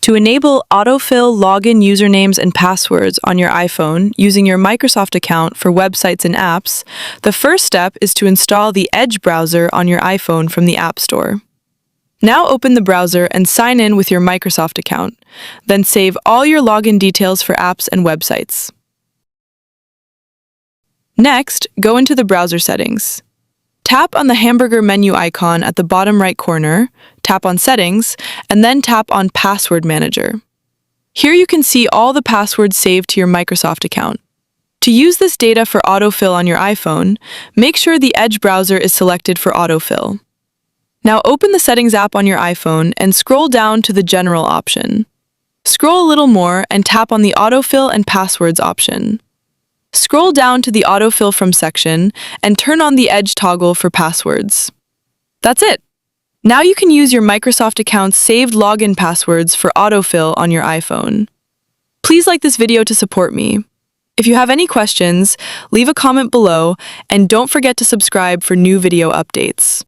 To enable autofill login usernames and passwords on your iPhone using your Microsoft account for websites and apps, the first step is to install the Edge browser on your iPhone from the App Store. Now open the browser and sign in with your Microsoft account. Then save all your login details for apps and websites. Next, go into the browser settings. Tap on the hamburger menu icon at the bottom right corner, tap on Settings, and then tap on Password Manager. Here you can see all the passwords saved to your Microsoft account. To use this data for autofill on your iPhone, make sure the Edge browser is selected for autofill. Now open the Settings app on your iPhone and scroll down to the General option. Scroll a little more and tap on the Autofill and Passwords option. Scroll down to the Autofill From section and turn on the Edge toggle for passwords. That's it! Now you can use your Microsoft account's saved login passwords for autofill on your iPhone. Please like this video to support me. If you have any questions, leave a comment below and don't forget to subscribe for new video updates.